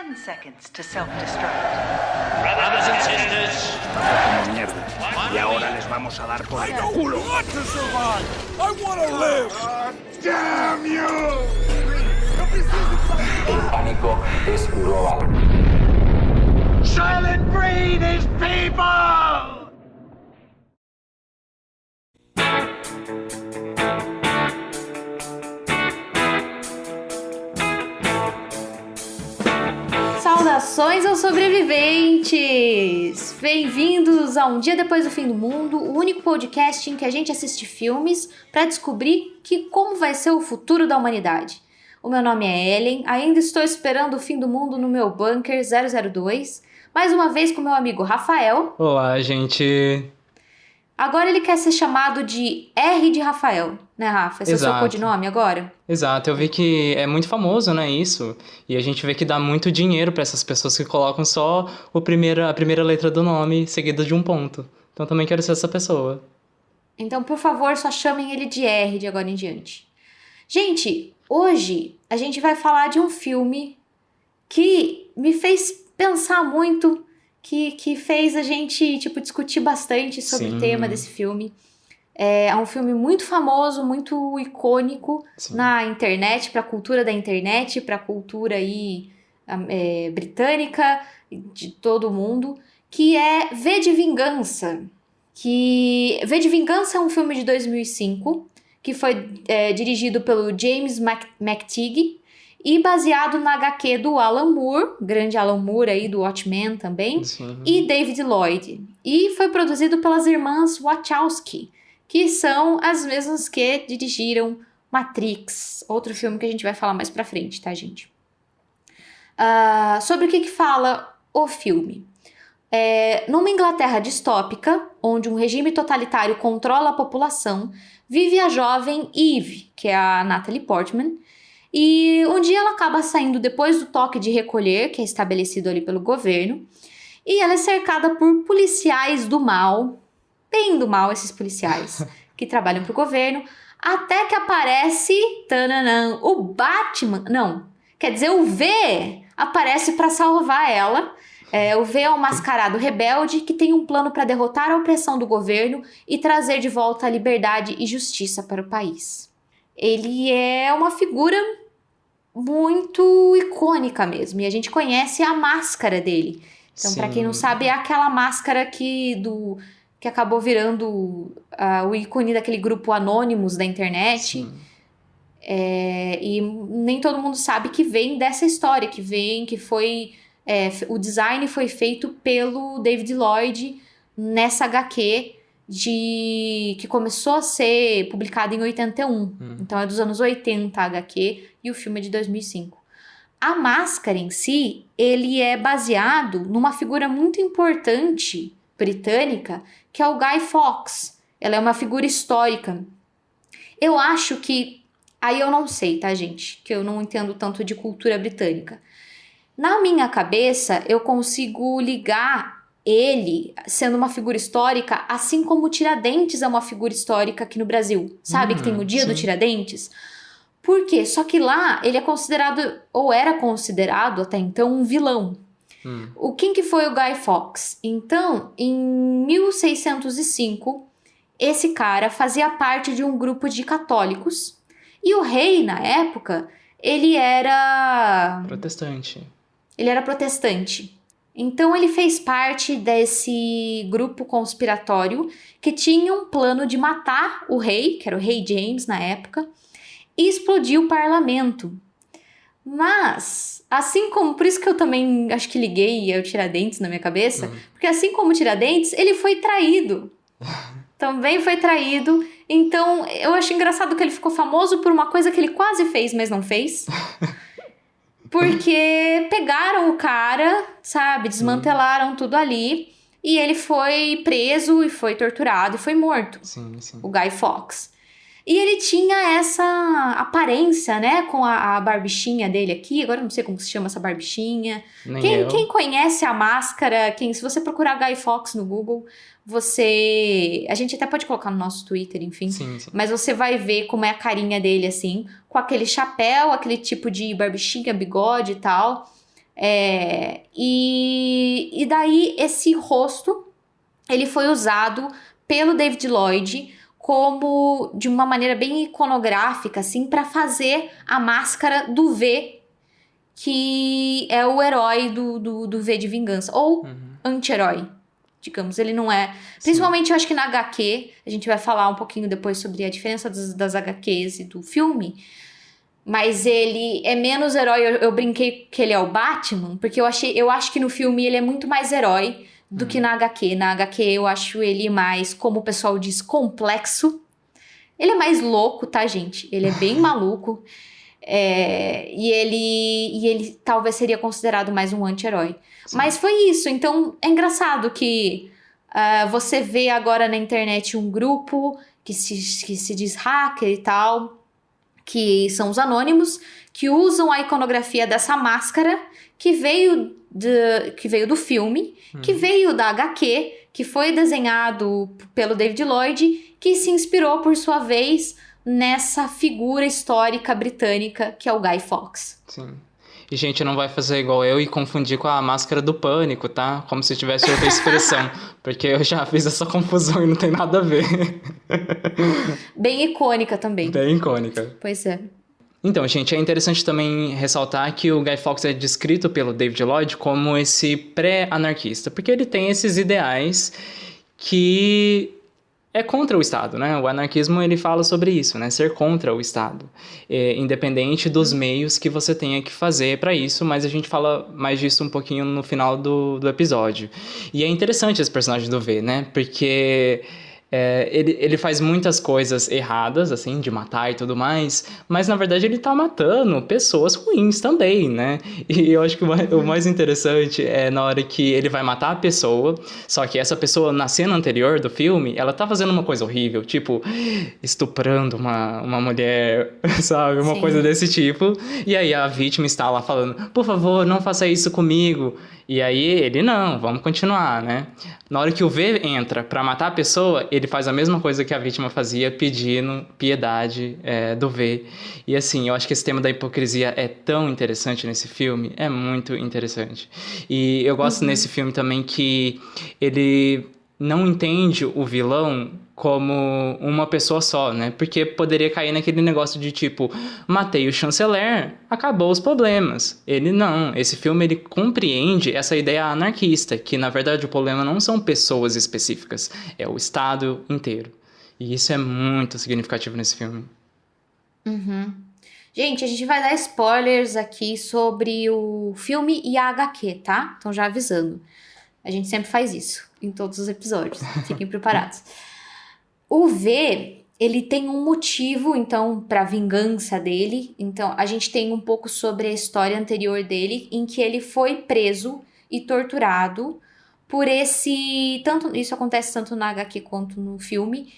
10 seconds to self-destruct. Brothers and sisters. Como mierda. Y ahora les vamos a dar por el culo. I want to survive. I want to live. Damn you! El pánico es global. Silent Breed is people! Saudações aos sobreviventes! Bem-vindos a Um Dia Depois do Fim do Mundo, o único podcast em que a gente assiste filmes para descobrir como vai ser o futuro da humanidade. O meu nome é Ellen, ainda estou esperando o fim do mundo no meu bunker 002, mais uma vez com meu amigo Rafael. Olá, gente! Agora ele quer ser chamado de R de Rafael, né, Rafa? Esse é o seu codinome agora? Exato, eu vi que é muito famoso, né, isso. E a gente vê que dá muito dinheiro para essas pessoas que colocam só a primeira letra do nome seguida de um ponto. Então também quero ser essa pessoa. Então, por favor, só chamem ele de R de agora em diante. Gente, hoje a gente vai falar de um filme que me fez pensar muito, que fez a gente, discutir bastante sobre o tema desse filme. É um filme muito famoso, muito icônico na internet, para a cultura da internet, para a cultura aí, britânica, de todo mundo, que é V de Vingança. V de Vingança é um filme de 2005, que foi dirigido pelo James McTeague, e baseado na HQ do Alan Moore, grande Alan Moore aí do Watchmen também, e David Lloyd. E foi produzido pelas irmãs Wachowski, que são as mesmas que dirigiram Matrix, outro filme que a gente vai falar mais pra frente, tá, gente? Sobre o que fala o filme? Numa Inglaterra distópica, onde um regime totalitário controla a população, vive a jovem Eve, que é a Natalie Portman, e um dia ela acaba saindo depois do toque de recolher, que é estabelecido ali pelo governo, e ela é cercada por policiais do mal, bem do mal esses policiais, que trabalham pro governo, até que aparece, tananã, o Batman, não, quer dizer, o V aparece para salvar ela. O V é um mascarado rebelde que tem um plano para derrotar a opressão do governo e trazer de volta a liberdade e justiça para o país. Ele é uma figura muito icônica mesmo, e a gente conhece a máscara dele. Então, para quem não sabe, é aquela máscara que acabou virando o ícone daquele grupo Anonymous da internet. E nem todo mundo sabe que vem dessa história, o design foi feito pelo David Lloyd nessa HQ que começou a ser publicada em 81. Então é dos anos 80 a HQ e o filme é de 2005. A máscara em si, ele é baseado numa figura muito importante britânica, que é o Guy Fawkes. Ela é uma figura histórica. Eu acho que... Aí eu não sei, tá, gente? Que eu não entendo tanto de cultura britânica. Na minha cabeça, eu consigo ligar ele sendo uma figura histórica, assim como o Tiradentes é uma figura histórica aqui no Brasil. Sabe que tem o dia do Tiradentes? Por quê? Só que lá ele é considerado, ou era considerado até então, um vilão. Quem que foi o Guy Fawkes? Então, em 1605, esse cara fazia parte de um grupo de católicos. E o rei, na época, ele era... Protestante. Ele era protestante. Então ele fez parte desse grupo conspiratório que tinha um plano de matar o rei, que era o rei James na época, e explodir o parlamento. Mas, assim como... Por isso que eu também acho que liguei o Tiradentes na minha cabeça, porque assim como o Tiradentes, ele foi traído. Também foi traído. Então eu acho engraçado que ele ficou famoso por uma coisa que ele quase fez, mas não fez. Porque pegaram o cara, sabe, desmantelaram tudo ali, e ele foi preso e foi torturado e foi morto. O Guy Fawkes. E ele tinha essa aparência, né, com a barbichinha dele aqui. Agora eu não sei como se chama essa barbichinha. Quem conhece a máscara, se você procurar Guy Fawkes no Google, a gente até pode colocar no nosso Twitter, enfim. Sim. Mas você vai ver como é a carinha dele, assim, com aquele chapéu, aquele tipo de barbichinha, bigode e tal. E daí esse rosto, ele foi usado pelo David Lloyd como de uma maneira bem iconográfica, assim, para fazer a máscara do V, que é o herói do V de Vingança, ou anti-herói, digamos. Ele não é... Principalmente, eu acho que na HQ, a gente vai falar um pouquinho depois sobre a diferença das HQs e do filme, mas ele é menos herói. Eu brinquei que ele é o Batman, porque eu acho que no filme ele é muito mais herói do que na HQ. Na HQ eu acho ele mais, como o pessoal diz, complexo. Ele é mais louco, tá, gente? Ele é bem maluco. E ele talvez seria considerado mais um anti-herói. Mas foi isso. Então, é engraçado que você vê agora na internet um grupo que se diz hacker e tal, que são os anônimos, que usam a iconografia dessa máscara que veio do filme, que veio da HQ, que foi desenhado pelo David Lloyd, que se inspirou, por sua vez, nessa figura histórica britânica que é o Guy Fawkes. Sim. E, gente, não vai fazer igual eu e confundir com a máscara do Pânico, tá? Como se tivesse outra expressão. Porque eu já fiz essa confusão e não tem nada a ver. Bem icônica também. Bem icônica. Pois é. Então, gente, é interessante também ressaltar que o Guy Fawkes é descrito pelo David Lloyd como esse pré-anarquista. Porque ele tem esses ideais que... é contra o Estado, né? O anarquismo, ele fala sobre isso, né? Ser contra o Estado. Independente dos meios que você tenha que fazer para isso, mas a gente fala mais disso um pouquinho no final do episódio. E é interessante esse personagem do V, né? Porque... ele faz muitas coisas erradas, assim, de matar e tudo mais, mas na verdade ele tá matando pessoas ruins também, né? E eu acho que o mais interessante é na hora que ele vai matar a pessoa, só que essa pessoa, na cena anterior do filme, ela tá fazendo uma coisa horrível, tipo, estuprando uma mulher, sabe? Uma coisa desse tipo. E aí a vítima está lá falando, por favor, não faça isso comigo. E aí ele, não, vamos continuar, né? Na hora que o V entra pra matar a pessoa, ele faz a mesma coisa que a vítima fazia, pedindo piedade do V. E assim, eu acho que esse tema da hipocrisia é tão interessante nesse filme, é muito interessante. E eu gosto nesse filme também que ele não entende o vilão como uma pessoa só, né? Porque poderia cair naquele negócio de tipo, matei o chanceler, acabou os problemas. Ele não. Esse filme, ele compreende essa ideia anarquista, que na verdade o problema não são pessoas específicas, é o Estado inteiro. E isso é muito significativo nesse filme. Gente, a gente vai dar spoilers aqui sobre o filme e a HQ, tá? Então já avisando. A gente sempre faz isso em todos os episódios. Fiquem preparados. O V, ele tem um motivo, então, para a vingança dele. Então, a gente tem um pouco sobre a história anterior dele, em que ele foi preso e torturado por esse... Isso acontece tanto na HQ quanto no filme.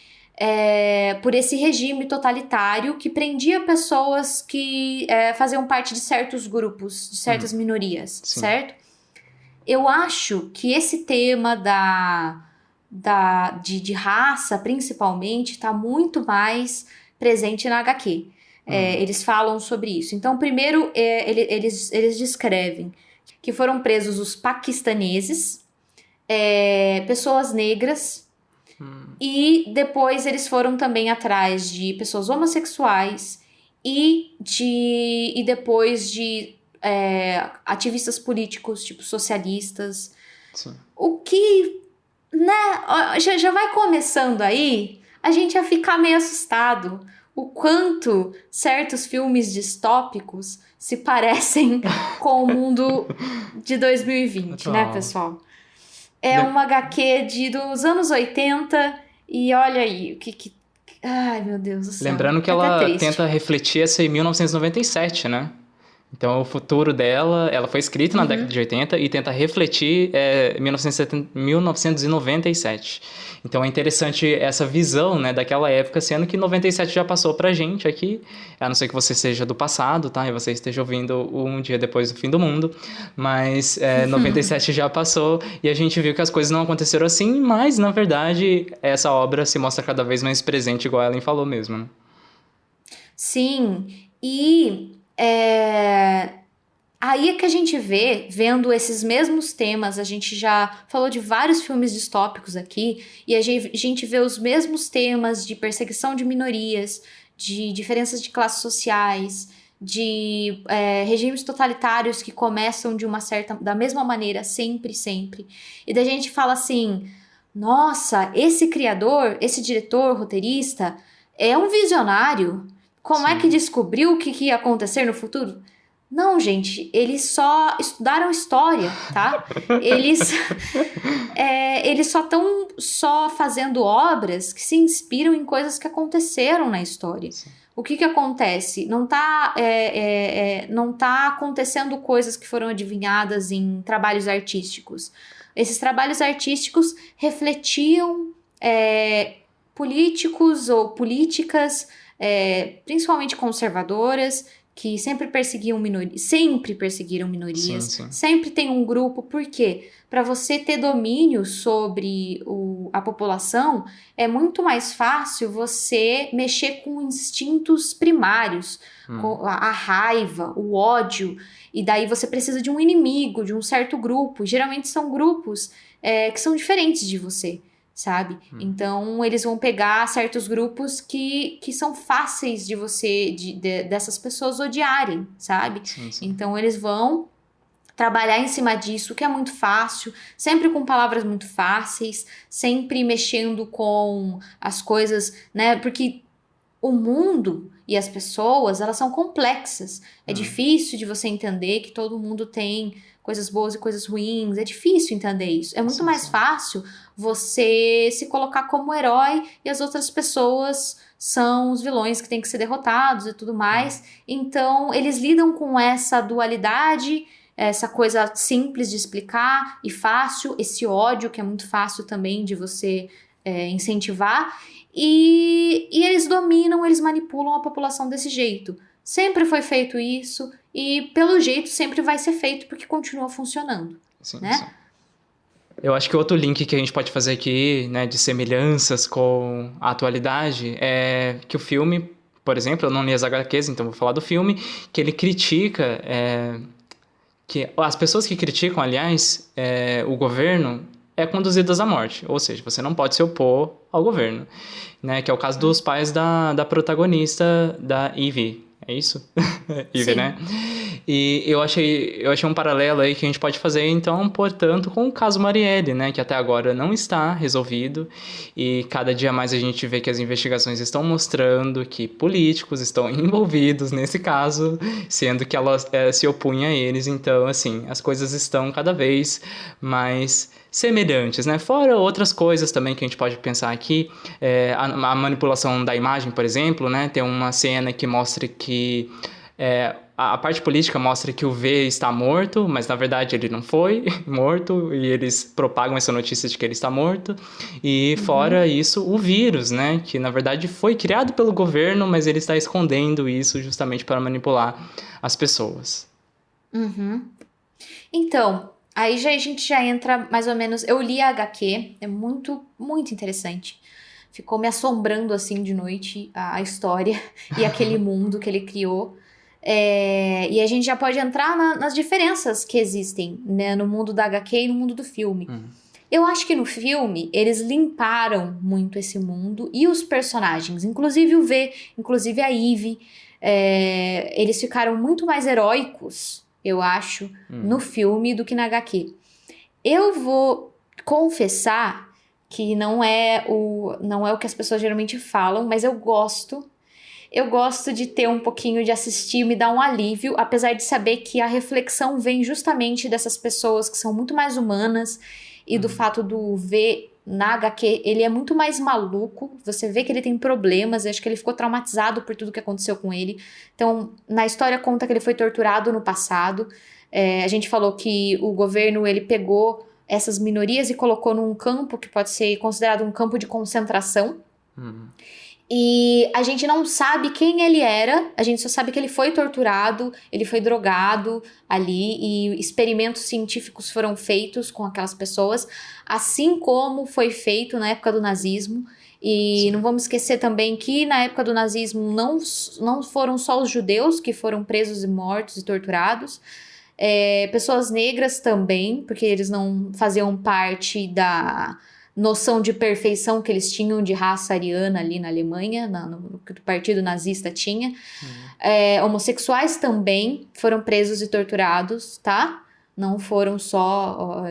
Por esse regime totalitário que prendia pessoas que faziam parte de certos grupos, de certas minorias, certo? Eu acho que esse tema de raça, principalmente, está muito mais presente na HQ. Eles falam sobre isso. Então, primeiro, eles descrevem que foram presos os paquistaneses, pessoas negras, e depois eles foram também atrás de pessoas homossexuais e depois de ativistas políticos, tipo socialistas. Sim. O que... né, já vai começando aí a gente a ficar meio assustado o quanto certos filmes distópicos se parecem com o mundo de 2020, né, pessoal? É uma HQ dos anos 80 e olha aí, o que... Ai, meu Deus do céu. Lembrando que ela tenta refletir essa em 1997, né? Então, o futuro dela, ela foi escrita na década de 80 e tenta refletir 1997. Então, é interessante essa visão, né, daquela época, sendo que 97 já passou pra gente aqui, a não ser que você seja do passado, tá? E você esteja ouvindo um dia depois do fim do mundo. Mas 97 já passou e a gente viu que as coisas não aconteceram assim, mas, na verdade, essa obra se mostra cada vez mais presente, igual a Ellen falou mesmo, né? Sim, e... Aí é que a gente vê, vendo esses mesmos temas, a gente já falou de vários filmes distópicos aqui, e a gente vê os mesmos temas de perseguição de minorias, de diferenças de classes sociais, de regimes totalitários que começam da mesma maneira, sempre, sempre. E daí a gente fala assim, nossa, esse criador, esse diretor, roteirista, é um visionário. Como é que descobriu o que ia acontecer no futuro? Não, gente, eles só estudaram história, tá? Eles só estão fazendo obras que se inspiram em coisas que aconteceram na história. Sim. O que acontece? Não tá acontecendo coisas que foram adivinhadas em trabalhos artísticos. Esses trabalhos artísticos refletiam políticos ou políticas, principalmente conservadoras, que sempre perseguiram minorias, Sim. sempre tem um grupo. Por quê? Para você ter domínio sobre a população, é muito mais fácil você mexer com instintos primários, com a raiva, o ódio, e daí você precisa de um inimigo, de um certo grupo. Geralmente são grupos que são diferentes de você, sabe? Então, eles vão pegar certos grupos que são fáceis de você, dessas pessoas odiarem, sabe? Sim. Então, eles vão trabalhar em cima disso, que é muito fácil, sempre com palavras muito fáceis, sempre mexendo com as coisas, né? Porque o mundo e as pessoas, elas são complexas. É difícil de você entender que todo mundo tem coisas boas e coisas ruins. É difícil entender isso. É muito mais fácil você se colocar como herói e as outras pessoas são os vilões que têm que ser derrotados e tudo mais. Então, eles lidam com essa dualidade, essa coisa simples de explicar e fácil, esse ódio que é muito fácil também de você incentivar. E eles dominam, eles manipulam a população desse jeito. Sempre foi feito isso e, pelo jeito, sempre vai ser feito porque continua funcionando, né? Sim. Eu acho que outro link que a gente pode fazer aqui, né, de semelhanças com a atualidade é que o filme, por exemplo, eu não li as HQs, então vou falar do filme, que ele critica, que as pessoas que criticam, aliás, o governo conduzidas à morte, ou seja, você não pode se opor ao governo, né, que é o caso dos pais da protagonista, da Ivy, é isso? Ivy, né? E eu achei um paralelo aí que a gente pode fazer, então, portanto, com o caso Marielle, né, que até agora não está resolvido, e cada dia mais a gente vê que as investigações estão mostrando que políticos estão envolvidos nesse caso, sendo que ela se opunha a eles, então, assim, as coisas estão cada vez mais semelhantes, né? Fora outras coisas também que a gente pode pensar aqui, a manipulação da imagem, por exemplo, né? Tem uma cena que mostra que a parte política mostra que o V está morto, mas na verdade ele não foi morto, e eles propagam essa notícia de que ele está morto. E fora isso, o vírus, né? Que na verdade foi criado pelo governo, mas ele está escondendo isso justamente para manipular as pessoas. Então, aí a gente já entra mais ou menos... Eu li a HQ, é muito, muito interessante. Ficou me assombrando assim de noite a história e aquele mundo que ele criou. E a gente já pode entrar nas diferenças que existem, né, no mundo da HQ e no mundo do filme. Eu acho que no filme eles limparam muito esse mundo e os personagens, inclusive o V, inclusive a Ivy, eles ficaram muito mais heróicos, eu acho, no filme do que na HQ. Eu vou confessar que não é o que as pessoas geralmente falam, mas eu gosto de ter um pouquinho de assistir, me dá um alívio, apesar de saber que a reflexão vem justamente dessas pessoas que são muito mais humanas e do fato do V na HQ, ele é muito mais maluco, você vê que ele tem problemas, eu acho que ele ficou traumatizado por tudo que aconteceu com ele. Então, na história conta que ele foi torturado no passado, a gente falou que o governo, ele pegou essas minorias e colocou num campo que pode ser considerado um campo de concentração. E a gente não sabe quem ele era, a gente só sabe que ele foi torturado, ele foi drogado ali e experimentos científicos foram feitos com aquelas pessoas, assim como foi feito na época do nazismo. E não vamos esquecer também que na época do nazismo não foram só os judeus que foram presos e mortos e torturados. pessoas negras também, porque eles não faziam parte da noção de perfeição que eles tinham de raça ariana ali na Alemanha, no que o partido nazista tinha. Homossexuais também foram presos e torturados, tá? Não foram só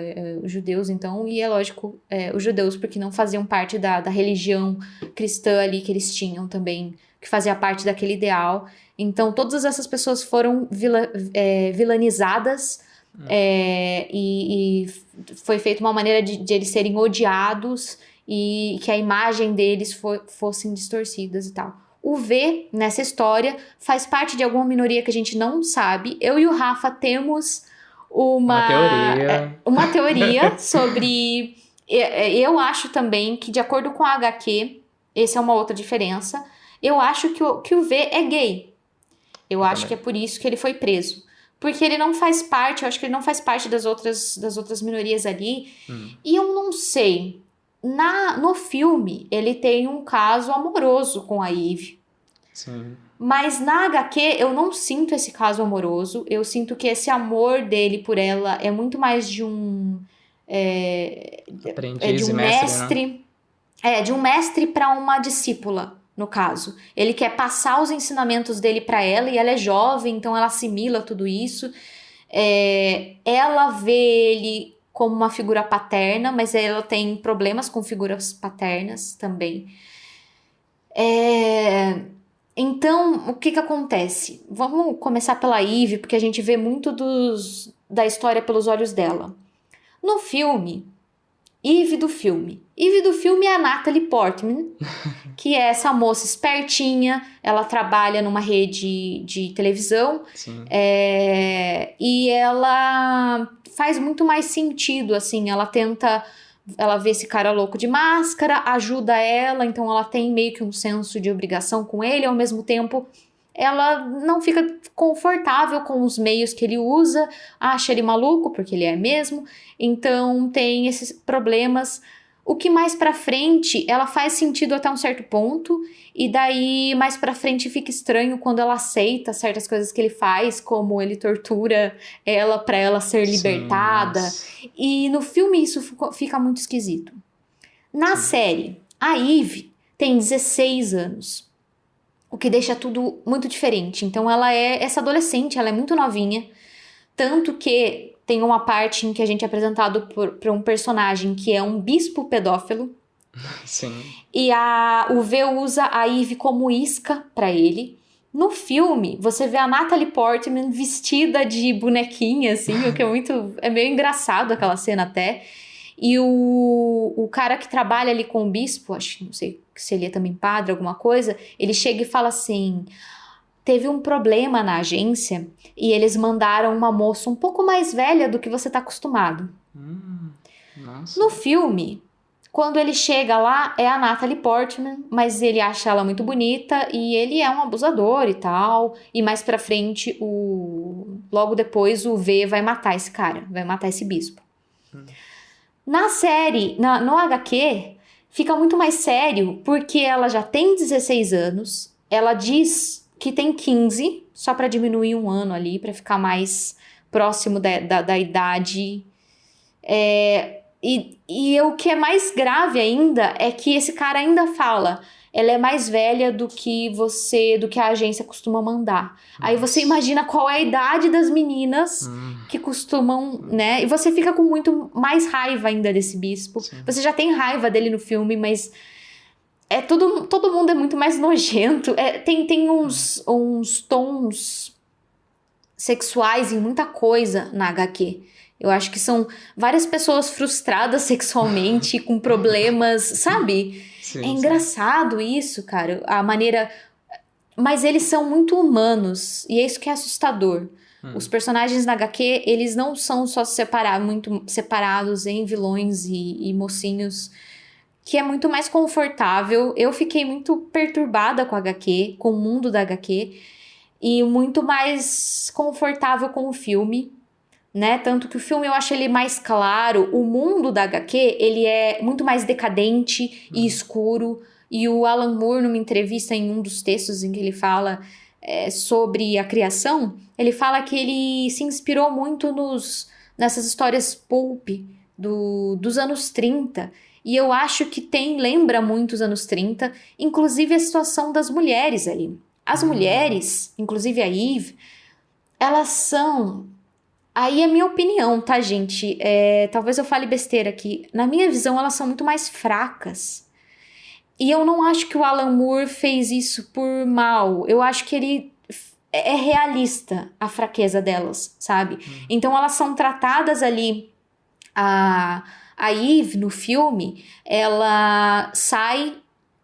os judeus, então, e é lógico, os judeus, porque não faziam parte da religião cristã ali que eles tinham também, que fazia parte daquele ideal. Então, todas essas pessoas foram vilanizadas e foi feita uma maneira de eles serem odiados e que a imagem deles fossem distorcidas e tal. O V, nessa história, faz parte de alguma minoria que a gente não sabe. Eu e o Rafa temos uma teoria sobre... Eu acho também que, de acordo com a HQ, essa é uma outra diferença, eu acho que o V é gay. Eu acho que é por isso que ele foi preso. Porque ele não faz parte, eu acho que ele não faz parte das outras minorias ali. E eu não sei. No filme, ele tem um caso amoroso com a Eve. Sim. Mas na HQ, eu não sinto esse caso amoroso. Eu sinto que esse amor dele por ela é muito mais de um... Aprendiz de um e mestre, né? De um mestre para uma discípula, no caso. Ele quer passar os ensinamentos dele para ela, e ela é jovem, então ela assimila tudo isso. Ela vê ele como uma figura paterna, mas ela tem problemas com figuras paternas também. Então, o que acontece? Vamos começar pela Eve, porque a gente vê muito da história pelos olhos dela. No filme, Eve do filme é a Natalie Portman, que é essa moça espertinha, ela trabalha numa rede de televisão, e ela faz muito mais sentido, assim, ela vê esse cara louco de máscara, ajuda ela, então ela tem meio que um senso de obrigação com ele, ao mesmo tempo ela não fica confortável com os meios que ele usa, acha ele maluco, porque ele é mesmo, então tem esses problemas. O que mais pra frente, ela faz sentido até um certo ponto, e daí mais pra frente fica estranho quando ela aceita certas coisas que ele faz, como ele tortura ela pra ela ser libertada, e no filme isso fica muito esquisito. Na série, a Eve tem 16 anos, o que deixa tudo muito diferente. Então ela é essa adolescente, ela é muito novinha, tanto que tem uma parte em que a gente é apresentado por um personagem que é um bispo pedófilo. Sim. E o V usa a Eve como isca pra ele. No filme, você vê a Natalie Portman vestida de bonequinha, assim, o que é meio engraçado aquela cena até. E o cara que trabalha ali com o bispo, não sei se ele é também padre, alguma coisa, ele chega e fala assim: teve um problema na agência e eles mandaram uma moça um pouco mais velha do que você tá acostumado. Nossa. No filme, quando ele chega lá, é a Natalie Portman, mas ele acha ela muito bonita e ele é um abusador e tal. E mais pra frente, logo depois, o V vai matar esse cara, vai matar esse bispo. Na série, no HQ, fica muito mais sério, porque ela já tem 16 anos, ela diz que tem 15, só pra diminuir um ano ali, pra ficar mais próximo da idade. E o que é mais grave ainda é que esse cara ainda fala: ela é mais velha do que a agência costuma mandar. Aí você imagina qual é a idade das meninas que costumam, né? E você fica com muito mais raiva ainda desse bispo. Sim. Você já tem raiva dele no filme, mas todo mundo é muito mais nojento. Tem uns tons sexuais em muita coisa na HQ. Eu acho que são várias pessoas frustradas sexualmente, com problemas, sabe? Sim, é engraçado isso, cara. A maneira... Mas eles são muito humanos, e é isso que é assustador. Os personagens na HQ, eles não são só muito separados em vilões e mocinhos, que é muito mais confortável. Eu fiquei muito perturbada com a HQ, com o mundo da HQ, e muito mais confortável com o filme, né? Tanto que o filme eu acho ele mais claro. O mundo da HQ, ele é muito mais decadente e escuro. E o Alan Moore, numa entrevista em um dos textos em que ele fala sobre a criação, ele fala que ele se inspirou muito nessas histórias pulp dos anos 30, e eu acho que lembra muito os anos 30, inclusive a situação das mulheres ali. As mulheres, inclusive a Eve, elas são... Aí é minha opinião, tá, gente? Talvez eu fale besteira aqui. Na minha visão, elas são muito mais fracas. E eu não acho que o Alan Moore fez isso por mal. Eu acho que ele é realista, a fraqueza delas, sabe? Então elas são tratadas ali... A Eve, no filme, ela sai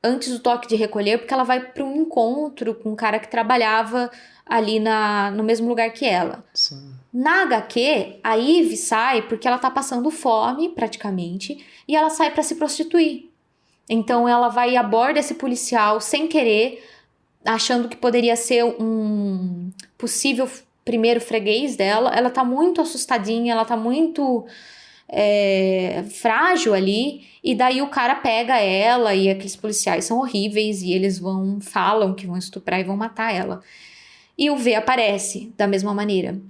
antes do toque de recolher porque ela vai para um encontro com um cara que trabalhava ali no mesmo lugar que ela. Sim. Na HQ, a Eve sai porque ela tá passando fome, praticamente, e ela sai para se prostituir. Então ela vai e aborda esse policial sem querer, achando que poderia ser um possível primeiro freguês dela. Ela tá muito assustadinha, ela tá muito... frágil ali, e daí o cara pega ela, e aqueles policiais são horríveis, e eles falam que vão estuprar e vão matar ela. E o V aparece da mesma maneira.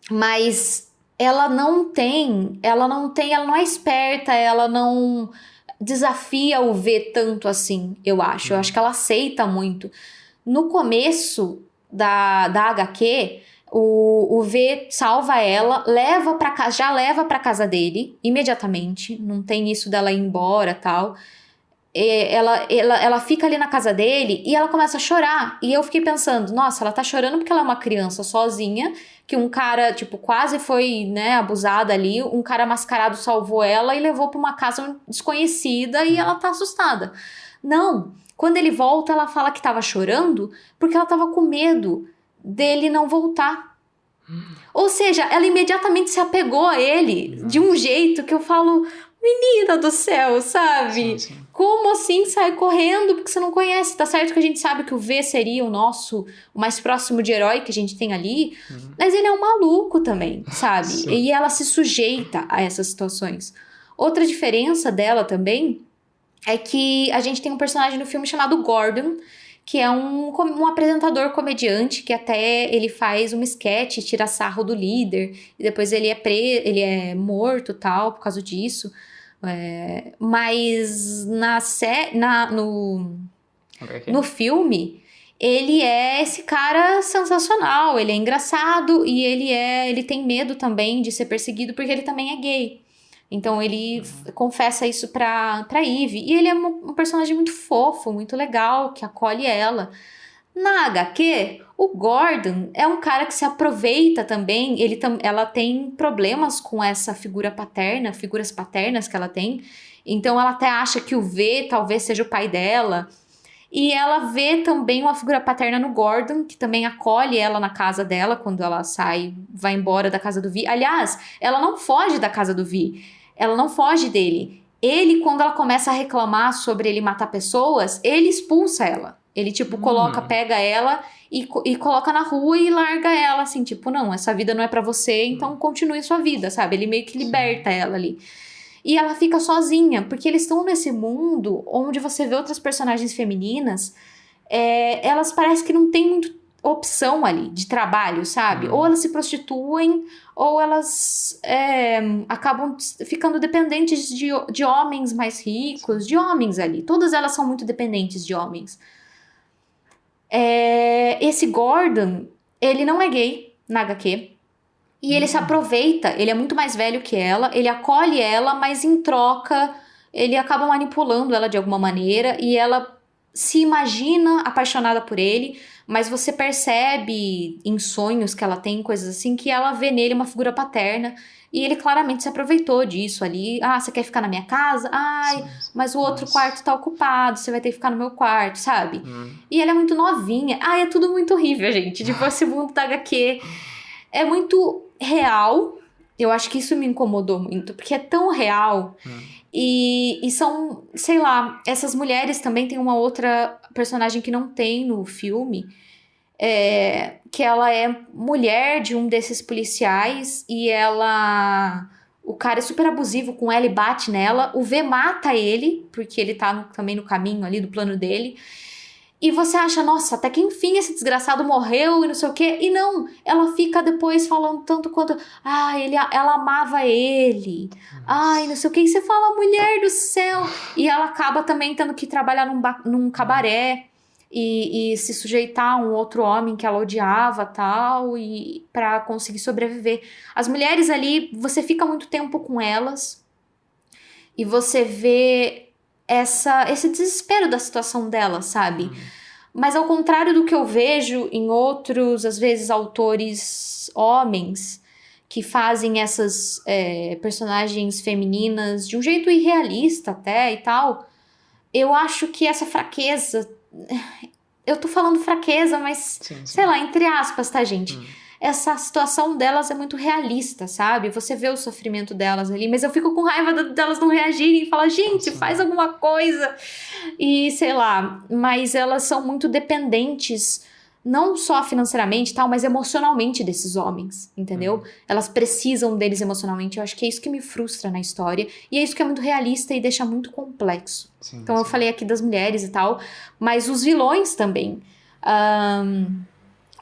Mas ela não é esperta, ela não desafia o V tanto assim, eu acho. Eu acho que ela aceita muito. No começo da HQ, o V salva ela, já leva pra casa dele imediatamente, não tem isso dela ir embora, tal. Ela fica ali na casa dele e ela começa a chorar. E eu fiquei pensando, nossa, ela tá chorando porque ela é uma criança sozinha, que um cara, tipo, quase foi, né, abusada ali, um cara mascarado salvou ela e levou pra uma casa desconhecida e ela tá assustada. Não, quando ele volta, ela fala que tava chorando porque ela tava com medo dele não voltar. Ou seja, ela imediatamente se apegou a ele de um jeito que eu falo, menina do céu, sabe? Sim. Como assim sai correndo porque você não conhece? Tá certo que a gente sabe que o V seria o mais próximo de herói que a gente tem ali, mas ele é um maluco também, sabe? Sim. E ela se sujeita a essas situações. Outra diferença dela também é que a gente tem um personagem no filme chamado Gordon, que é um apresentador comediante, que até ele faz um esquete, tira sarro do líder, e depois ele é morto, tal, por causa disso. Mas no filme, ele é esse cara sensacional, ele é engraçado, e ele tem medo também de ser perseguido, porque ele também é gay. Então ele confessa isso pra Eve. E ele é um personagem muito fofo, muito legal, que acolhe ela. Na HQ, o Gordon é um cara que se aproveita também. Ela tem problemas com essa figuras paternas que ela tem. Então ela até acha que o V talvez seja o pai dela. E ela vê também uma figura paterna no Gordon, que também acolhe ela na casa dela quando ela vai embora da casa do Vi. Aliás, ela não foge da casa do Vi. Ela não foge dele. Ele, quando ela começa a reclamar sobre ele matar pessoas, ele expulsa ela. Ele, tipo, pega ela e coloca na rua e larga ela, assim, tipo, não, essa vida não é pra você, então continue sua vida, sabe? Ele meio que liberta ela ali. E ela fica sozinha, porque eles estão nesse mundo onde você vê outras personagens femininas, elas parecem que não tem muita opção ali de trabalho, sabe? Ou elas se prostituem, ou elas acabam ficando dependentes de homens mais ricos, de homens ali. Todas elas são muito dependentes de homens. Esse Gordon, ele não é gay na HQ. E ele se aproveita, ele é muito mais velho que ela, ele acolhe ela, mas em troca ele acaba manipulando ela de alguma maneira e ela se imagina apaixonada por ele, mas você percebe em sonhos que ela tem, coisas assim, que ela vê nele uma figura paterna e ele claramente se aproveitou disso ali. Ah, você quer ficar na minha casa? Ai, sim, mas o outro quarto tá ocupado, você vai ter que ficar no meu quarto, sabe? E ela é muito novinha. Ai, é tudo muito horrível, gente. Tipo, esse mundo da HQ é muito real. Eu acho que isso me incomodou muito, porque é tão real. E são, sei lá, essas mulheres também tem uma outra personagem que não tem no filme, que ela é mulher de um desses policiais e o cara é super abusivo com ela e bate nela. O V mata ele, porque ele tá também no caminho ali do plano dele. E você acha, nossa, até que enfim esse desgraçado morreu e não sei o quê. E não, ela fica depois falando tanto quanto... ela amava ele. Ai, não sei o quê. E você fala, mulher do céu. E ela acaba também tendo que trabalhar num cabaré. E se sujeitar a um outro homem que ela odiava, tal. E pra conseguir sobreviver. As mulheres ali, você fica muito tempo com elas. E você vê... esse desespero da situação dela, sabe? Mas ao contrário do que eu vejo em outros, às vezes, autores homens que fazem essas personagens femininas de um jeito irrealista até e tal, eu acho que essa fraqueza... Eu tô falando fraqueza, mas, sei lá, entre aspas, tá, gente? Essa situação delas é muito realista, sabe? Você vê o sofrimento delas ali, mas eu fico com raiva delas não reagirem e falar, gente, faz alguma coisa. E sei lá, mas elas são muito dependentes, não só financeiramente e tal, mas emocionalmente desses homens, entendeu? Elas precisam deles emocionalmente. Eu acho que é isso que me frustra na história. E é isso que é muito realista e deixa muito complexo. Então eu falei aqui das mulheres e tal, mas os vilões também.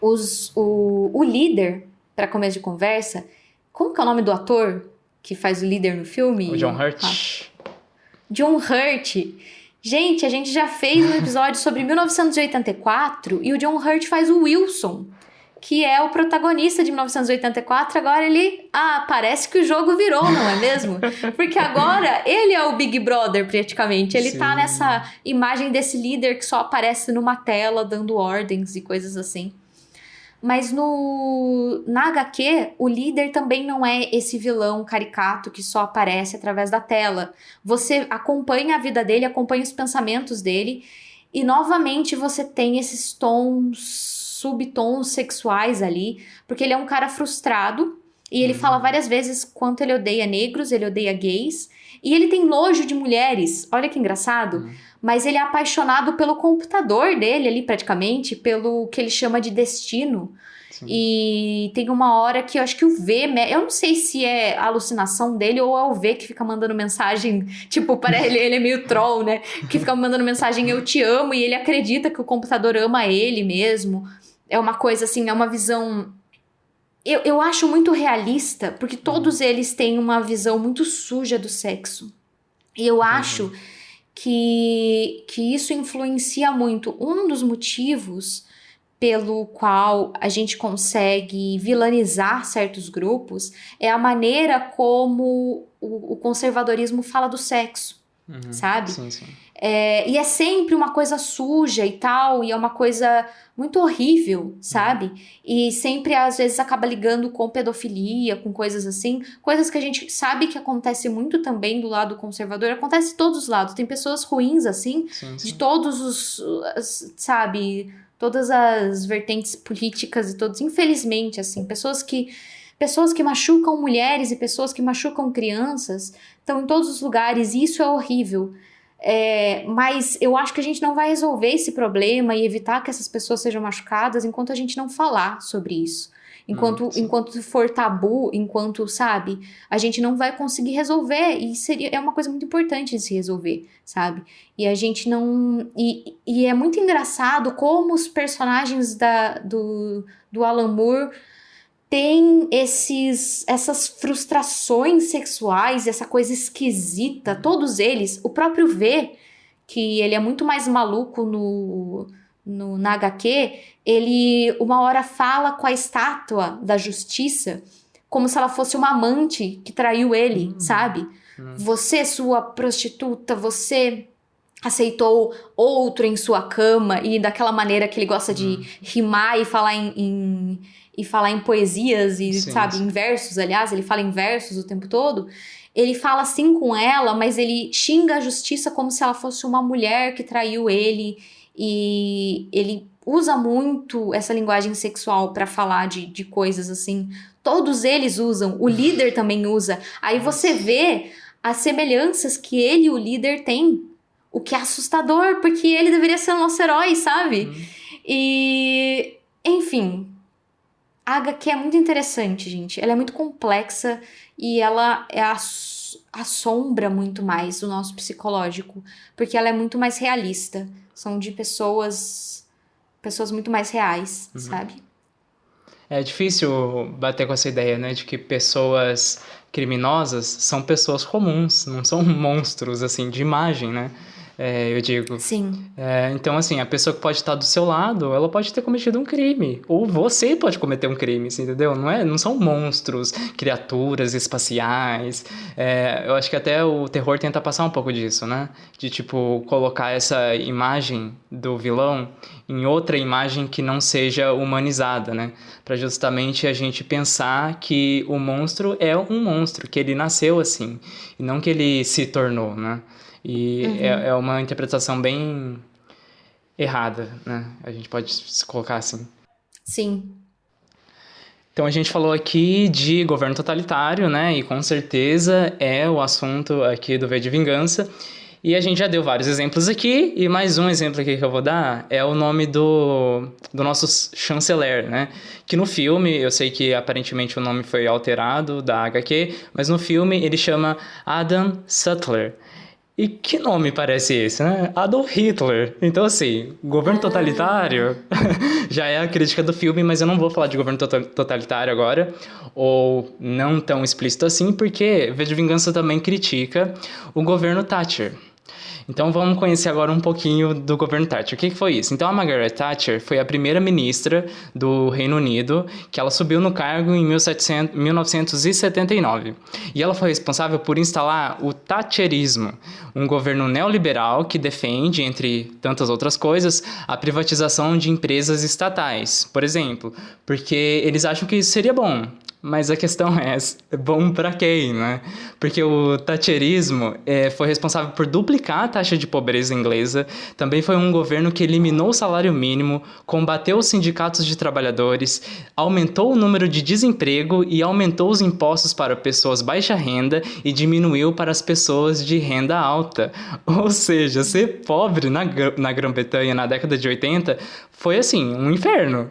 O líder, pra começo de conversa, como que é o nome do ator que faz o líder no filme? O John Hurt. John Hurt. Gente, a gente já fez um episódio sobre 1984 e o John Hurt faz o Wilson, que é o protagonista de 1984. Agora ele... parece que o jogo virou, não é mesmo? Porque agora ele é o Big Brother, praticamente. Ele tá nessa imagem desse líder que só aparece numa tela dando ordens e coisas assim. Mas na HQ, o líder também não é esse vilão caricato que só aparece através da tela. Você acompanha a vida dele, acompanha os pensamentos dele, e novamente você tem esses subtons sexuais ali, porque ele é um cara frustrado, e ele fala várias vezes quanto ele odeia negros, ele odeia gays, e ele tem nojo de mulheres. Olha que engraçado. Mas ele é apaixonado pelo computador dele ali, praticamente, pelo que ele chama de destino. E tem uma hora que eu acho que o V... Eu não sei se é a alucinação dele ou é o V que fica mandando mensagem... Tipo, ele é meio troll, né? Que fica mandando mensagem, eu te amo, e ele acredita que o computador ama ele mesmo. É uma coisa assim, é uma visão... Eu acho muito realista, porque todos eles têm uma visão muito suja do sexo. E eu acho... que isso influencia muito. Um dos motivos pelo qual a gente consegue vilanizar certos grupos é a maneira como o conservadorismo fala do sexo, sabe? Sim, sim. E é sempre uma coisa suja e tal, e é uma coisa muito horrível, sabe? E sempre, às vezes, acaba ligando com pedofilia, com coisas assim. Coisas que a gente sabe que acontece muito também do lado conservador. Acontece de todos os lados. Tem pessoas ruins, assim, de todos sabe? Todas as vertentes políticas e todos, infelizmente, assim. Pessoas que machucam mulheres e pessoas que machucam crianças estão em todos os lugares, e isso é horrível. Mas eu acho que a gente não vai resolver esse problema e evitar que essas pessoas sejam machucadas enquanto a gente não falar sobre isso. Enquanto for tabu, enquanto, sabe, a gente não vai conseguir resolver. E é uma coisa muito importante de se resolver, sabe? E a gente não... E é muito engraçado como os personagens do Alan Moore tem essas frustrações sexuais, essa coisa esquisita, todos eles. O próprio V, que ele é muito mais maluco na HQ, ele uma hora fala com a estátua da justiça como se ela fosse uma amante que traiu ele, sabe? Você, sua prostituta, você aceitou outro em sua cama, e daquela maneira que ele gosta de rimar e falar em poesias e, sabe, em versos, aliás, ele fala em versos o tempo todo. Ele fala assim com ela, mas ele xinga a justiça como se ela fosse uma mulher que traiu ele, e ele usa muito essa linguagem sexual pra falar de coisas assim. Todos eles usam, o líder também usa. Aí você vê as semelhanças que ele e o líder têm, o que é assustador, porque ele deveria ser o nosso herói, sabe? E, enfim... A HQ é muito interessante, gente. Ela é muito complexa e ela assombra muito mais o nosso psicológico, porque ela é muito mais realista São de pessoas muito mais reais, sabe? É difícil bater com essa ideia, né, de que pessoas criminosas são pessoas comuns, não são monstros, assim, de imagem, né? Eu digo. Sim. Então, assim, a pessoa que pode estar do seu lado, ela pode ter cometido um crime. Ou você pode cometer um crime, assim, entendeu? Não são monstros, criaturas espaciais. Eu acho que até o terror tenta passar um pouco disso, né? De, tipo, colocar essa imagem do vilão em outra imagem que não seja humanizada, né? Pra justamente a gente pensar que o monstro é um monstro, que ele nasceu assim, e não que ele se tornou, né? E é uma interpretação bem errada, né? A gente pode se colocar assim. Sim. Então a gente falou aqui de governo totalitário, né? E com certeza é o assunto aqui do V de Vingança. E a gente já deu vários exemplos aqui, e mais um exemplo aqui que eu vou dar é o nome do nosso chanceler, né? Que no filme, eu sei que aparentemente o nome foi alterado da HQ, mas no filme ele chama Adam Sutler. E que nome parece esse, né? Adolf Hitler. Então, assim, governo totalitário já é a crítica do filme, mas eu não vou falar de governo totalitário agora, ou não tão explícito assim, porque V de Vingança também critica o governo Thatcher. Então vamos conhecer agora um pouquinho do governo Thatcher. O que foi isso? Então a Margaret Thatcher foi a primeira ministra do Reino Unido, que ela subiu no cargo em 1979. E ela foi responsável por instalar o Thatcherismo, um governo neoliberal que defende, entre tantas outras coisas, a privatização de empresas estatais, por exemplo, porque eles acham que isso seria bom. Mas a questão é bom para quem, né? Porque o thatcherismo foi responsável por duplicar a taxa de pobreza inglesa, também foi um governo que eliminou o salário mínimo, combateu os sindicatos de trabalhadores, aumentou o número de desemprego e aumentou os impostos para pessoas baixa renda e diminuiu para as pessoas de renda alta. Ou seja, ser pobre na Grã-Bretanha na década de 80 foi, assim, um inferno.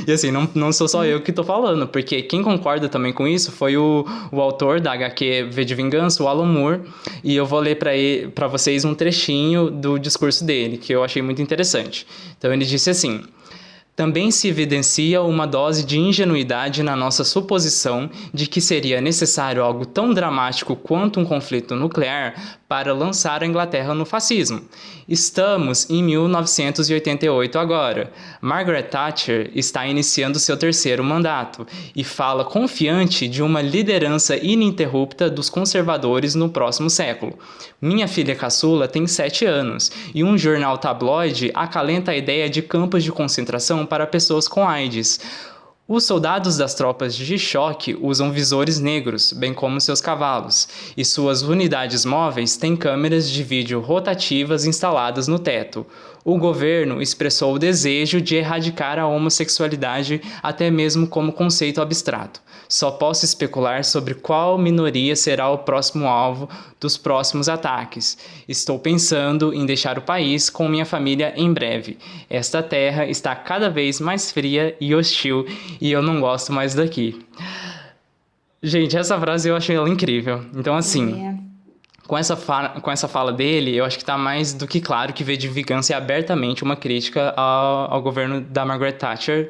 E, assim, não sou só eu que tô falando, porque quem concorda também com isso foi o autor da HQ V de Vingança, o Alan Moore, e eu vou ler para vocês um trechinho do discurso dele, que eu achei muito interessante. Então, ele disse assim: também se evidencia uma dose de ingenuidade na nossa suposição de que seria necessário algo tão dramático quanto um conflito nuclear para lançar a Inglaterra no fascismo. Estamos em 1988 agora. Margaret Thatcher está iniciando seu terceiro mandato e fala confiante de uma liderança ininterrupta dos conservadores no próximo século. Minha filha caçula tem 7 anos e um jornal tabloide acalenta a ideia de campos de concentração para pessoas com AIDS. Os soldados das tropas de choque usam visores negros, bem como seus cavalos, e suas unidades móveis têm câmeras de vídeo rotativas instaladas no teto. O governo expressou o desejo de erradicar a homossexualidade até mesmo como conceito abstrato. Só posso especular sobre qual minoria será o próximo alvo dos próximos ataques. Estou pensando em deixar o país com minha família em breve. Esta terra está cada vez mais fria e hostil e eu não gosto mais daqui. Gente, essa frase eu achei ela incrível. Então, assim, com essa fala dele, eu acho que está mais do que claro que V de Vingança é abertamente uma crítica ao governo da Margaret Thatcher.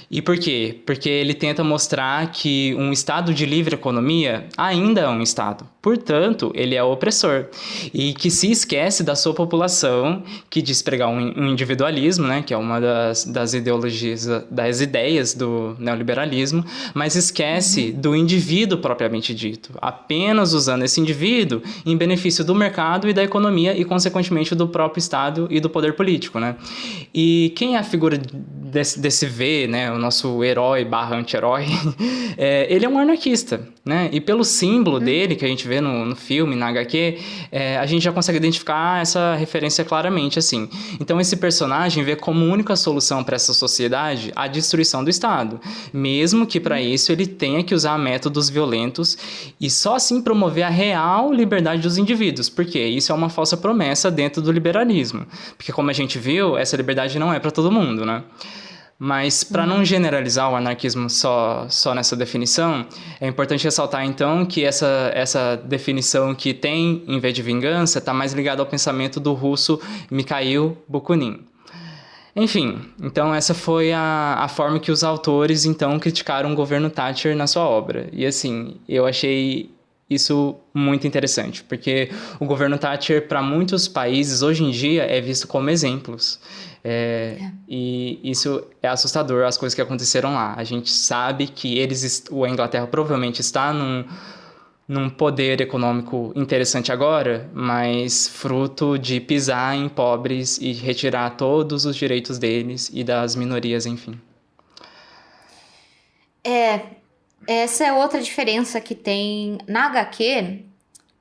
E por quê? Porque ele tenta mostrar que um Estado de livre economia ainda é um Estado. Portanto, ele é opressor. E que se esquece da sua população, que diz pregar um individualismo, né, que é uma das ideologias, das ideias do neoliberalismo, mas esquece do indivíduo propriamente dito, apenas usando esse indivíduo em benefício do mercado e da economia e, consequentemente, do próprio Estado e do poder político, né? E quem é a figura desse V, né, o nosso herói / anti-herói, ele é um anarquista, né? E pelo símbolo dele, que a gente vê no filme, na HQ, a gente já consegue identificar essa referência claramente, assim. Então esse personagem vê como única solução para essa sociedade a destruição do Estado, mesmo que para isso ele tenha que usar métodos violentos e só assim promover a real liberdade dos indivíduos, porque isso é uma falsa promessa dentro do liberalismo, porque como a gente viu, essa liberdade não é para todo mundo, né? Mas, para não generalizar o anarquismo só nessa definição, é importante ressaltar, então, que essa definição que tem em V de Vingança está mais ligada ao pensamento do russo Mikhail Bakunin. Enfim, então essa foi a forma que os autores, então, criticaram o governo Thatcher na sua obra. E, assim, eu achei isso muito interessante, porque o governo Thatcher, para muitos países, hoje em dia, é visto como exemplos. E isso é assustador, as coisas que aconteceram lá. A gente sabe que a Inglaterra provavelmente está num poder econômico interessante agora, mas fruto de pisar em pobres e retirar todos os direitos deles e das minorias, enfim. Essa é outra diferença que tem na HQ.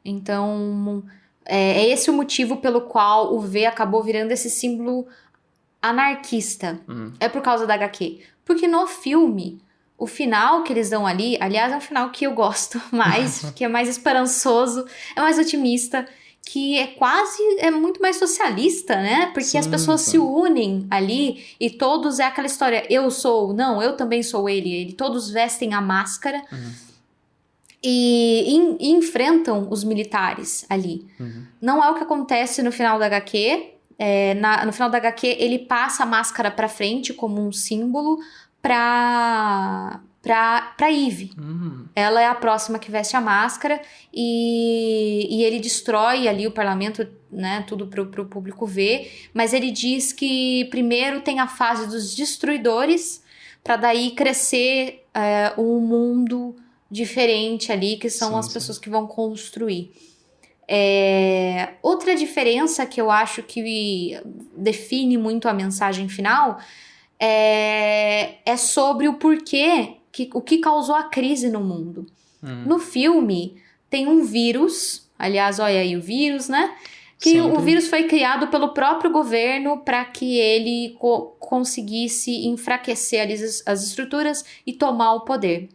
Então, é esse o motivo pelo qual o V acabou virando esse símbolo anarquista. É por causa da HQ. Porque no filme, o final que eles dão ali, aliás, é um final que eu gosto mais, que é mais esperançoso, é mais otimista, que é muito mais socialista, né? Porque as pessoas se unem ali e todos é aquela história, eu também sou ele, todos vestem a máscara e enfrentam os militares ali. Não é o que acontece no final da HQ. No final da HQ, ele passa a máscara pra frente como um símbolo pra Eve. Ela é a próxima que veste a máscara e ele destrói ali o parlamento, né, tudo pro público ver, mas ele diz que primeiro tem a fase dos destruidores pra daí crescer um mundo diferente ali, que são as pessoas que vão construir. Outra diferença que eu acho que define muito a mensagem final é sobre o porquê, o que causou a crise no mundo. No filme tem um vírus, aliás, olha aí o vírus, né? Que o vírus foi criado pelo próprio governo para que ele conseguisse enfraquecer ali as estruturas e tomar o poder.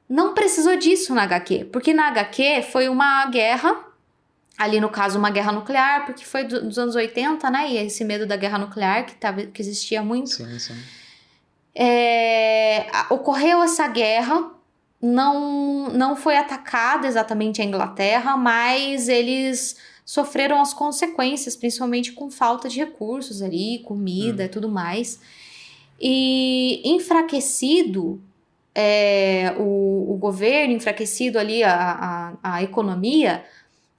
Não precisou disso na HQ, porque na HQ foi uma guerra. Ali, no caso, uma guerra nuclear, porque foi dos anos 80, né? E esse medo da guerra nuclear que existia muito. Sim. Ocorreu essa guerra, não foi atacada exatamente a Inglaterra, mas eles sofreram as consequências, principalmente com falta de recursos ali, comida e tudo mais. E enfraquecido, o governo, enfraquecido ali a economia,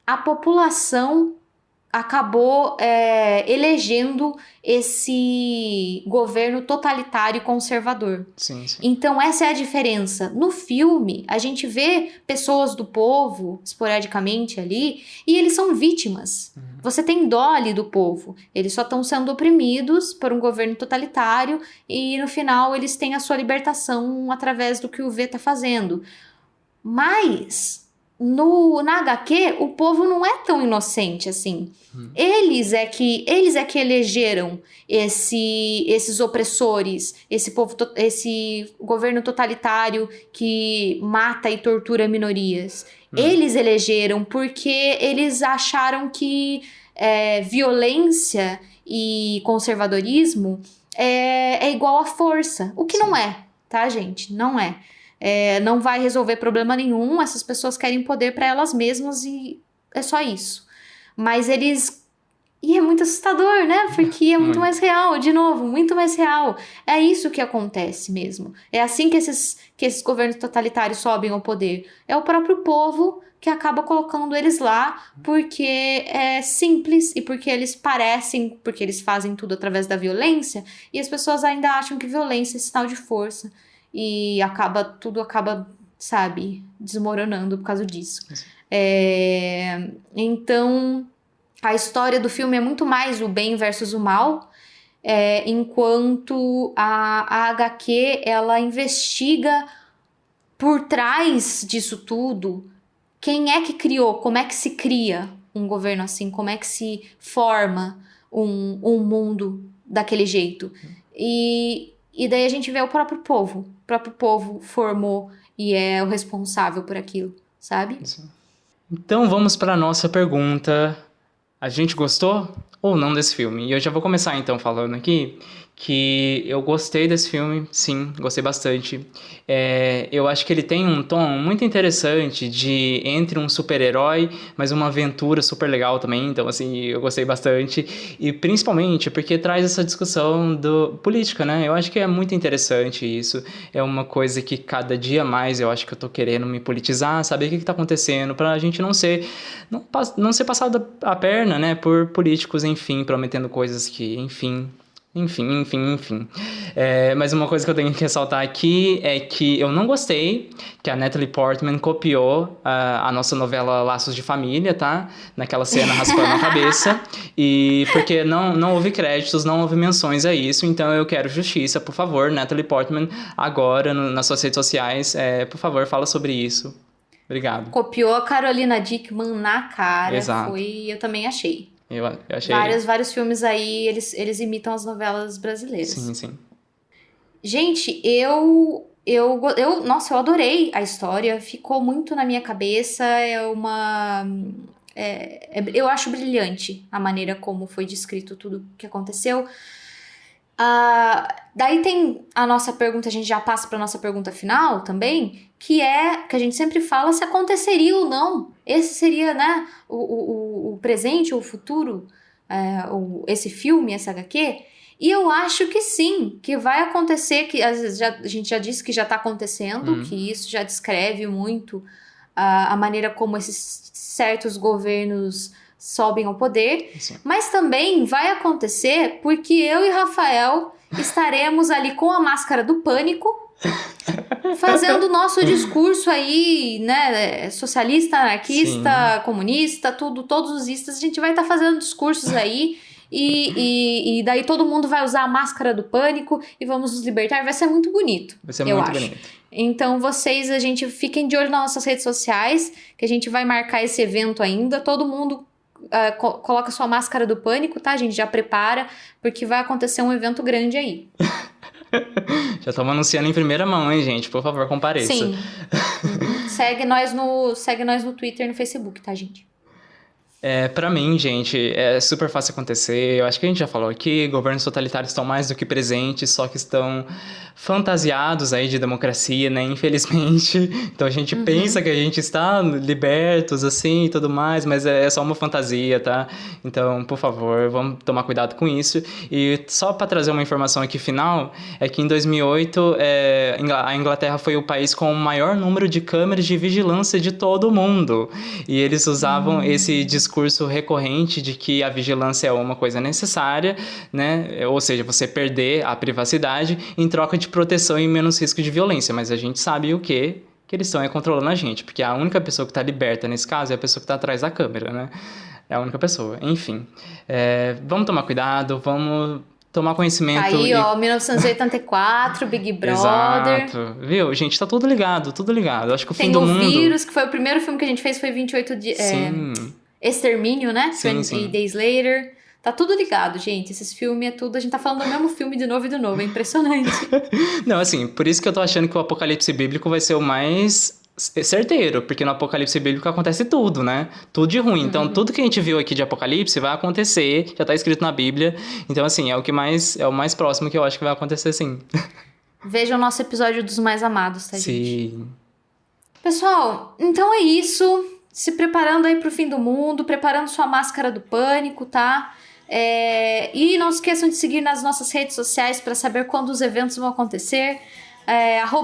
a população acabou elegendo esse governo totalitário e conservador. Sim. Então, essa é a diferença. No filme, a gente vê pessoas do povo, esporadicamente ali, e eles são vítimas. Você tem dó ali do povo. Eles só estão sendo oprimidos por um governo totalitário e, no final, eles têm a sua libertação através do que o V está fazendo. Mas na HQ, o povo não é tão inocente assim. Eles é que elegeram esses opressores, esse governo totalitário que mata e tortura minorias. Eles elegeram porque eles acharam que violência e conservadorismo é igual a força. O que não é, tá, gente? Não é. Não vai resolver problema nenhum, essas pessoas querem poder para elas mesmas e é só isso. Mas e é muito assustador, né? Porque é muito mais real, de novo, muito mais real. É isso que acontece mesmo. É assim que esses governos totalitários sobem ao poder. É o próprio povo que acaba colocando eles lá porque é simples e porque porque eles fazem tudo através da violência e as pessoas ainda acham que violência é sinal de força. E tudo acaba, sabe, desmoronando por causa disso. Então, a história do filme é muito mais o bem versus o mal, enquanto a HQ, ela investiga por trás disso tudo, quem é que criou, como é que se cria um governo assim, como é que se forma um mundo daquele jeito. E daí a gente vê o próprio povo. O próprio povo formou e é o responsável por aquilo, sabe? Então vamos para a nossa pergunta. A gente gostou ou não desse filme? E eu já vou começar então falando aqui que eu gostei desse filme, sim, gostei bastante. Eu acho que ele tem um tom muito interessante de entre um super-herói, mas uma aventura super legal também, então assim, eu gostei bastante. E principalmente porque traz essa discussão política, né? Eu acho que é muito interessante isso. É uma coisa que cada dia mais eu acho que eu tô querendo me politizar, saber o que tá acontecendo, pra gente não ser passado a perna, né, por políticos, enfim, prometendo coisas que, enfim. Mas uma coisa que eu tenho que ressaltar aqui é que eu não gostei que a Natalie Portman copiou a nossa novela Laços de Família, tá? Naquela cena raspando a cabeça. E porque não houve créditos, não houve menções a isso. Então eu quero justiça, por favor, Natalie Portman, agora nas suas redes sociais, por favor, fala sobre isso. Obrigado. Copiou a Carolina Dickman na cara. Exato. Eu também achei. Eu achei... Vários filmes aí, eles imitam as novelas brasileiras. Sim. Gente, nossa, eu adorei a história. Ficou muito na minha cabeça. Eu acho brilhante a maneira como foi descrito tudo que aconteceu. Daí tem a nossa pergunta, a gente já passa para a nossa pergunta final também, que a gente sempre fala se aconteceria ou não. Esse seria, né, o presente ou o futuro, esse filme, essa HQ. E eu acho que sim, que vai acontecer, que às vezes a gente já disse que já está acontecendo, que isso já descreve muito a maneira como esses certos governos sobem ao poder, sim. Mas também vai acontecer porque eu e Rafael estaremos ali com a máscara do pânico, fazendo o nosso discurso aí, né, socialista, anarquista, sim. Comunista, todos os istas, a gente vai estar fazendo discursos aí, e daí todo mundo vai usar a máscara do pânico e vamos nos libertar, vai ser muito bonito, vai ser muito bonito. Então vocês, fiquem de olho nas nossas redes sociais, que a gente vai marcar esse evento ainda, todo mundo coloca sua máscara do pânico, tá, gente? Já prepara, porque vai acontecer um evento grande aí. Já estamos anunciando em primeira mão, hein, gente? Por favor, compareça. Sim. Segue nós no Twitter e no Facebook, tá, gente? Pra mim, gente, é super fácil acontecer. Eu acho que a gente já falou aqui, governos totalitários estão mais do que presentes, só que estão fantasiados aí de democracia, né? Infelizmente. Então a gente pensa que a gente está libertos, assim, e tudo mais, mas é só uma fantasia, tá? Então, por favor, vamos tomar cuidado com isso. E só para trazer uma informação aqui final, é que em 2008, a Inglaterra foi o país com o maior número de câmeras de vigilância de todo o mundo. E eles usavam esse discurso recorrente de que a vigilância é uma coisa necessária, né? Ou seja, você perder a privacidade em troca de proteção e menos risco de violência. Mas a gente sabe o que eles estão controlando a gente, porque a única pessoa que está liberta nesse caso é a pessoa que está atrás da câmera, né? É a única pessoa. Enfim, vamos tomar cuidado, vamos tomar conhecimento. Aí, 1984, Big Brother. Exato. Viu? Gente, tá tudo ligado. Acho que o fim do mundo... Tem o Vírus, que foi o primeiro filme que a gente fez, foi 28 dias... Sim. Extermínio, né? Sim. 20 Days Later. Tá tudo ligado, gente. Esses filmes é tudo... A gente tá falando do mesmo filme de novo e de novo. É impressionante. Não, assim, por isso que eu tô achando que o Apocalipse Bíblico vai ser o mais certeiro. Porque no Apocalipse Bíblico acontece tudo, né? Tudo de ruim. Então, tudo que a gente viu aqui de Apocalipse vai acontecer. Já tá escrito na Bíblia. Então, assim, é o mais próximo que eu acho que vai acontecer, sim. Veja o nosso episódio dos Mais Amados, tá, gente? Sim. Pessoal, então é isso. Se preparando aí pro fim do mundo, preparando sua máscara do pânico, tá? E não esqueçam de seguir nas nossas redes sociais para saber quando os eventos vão acontecer.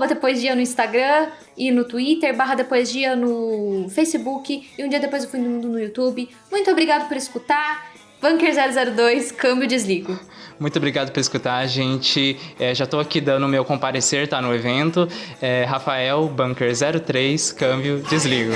@depoisdia no Instagram e no Twitter, /depoisdia no Facebook e um dia depois do fim do mundo no YouTube. Muito obrigado por escutar. Bunker 002, câmbio desligo. Muito obrigado por escutar, gente. Já tô aqui dando o meu comparecer, tá, no evento. Rafael, Bunker 03, câmbio desligo.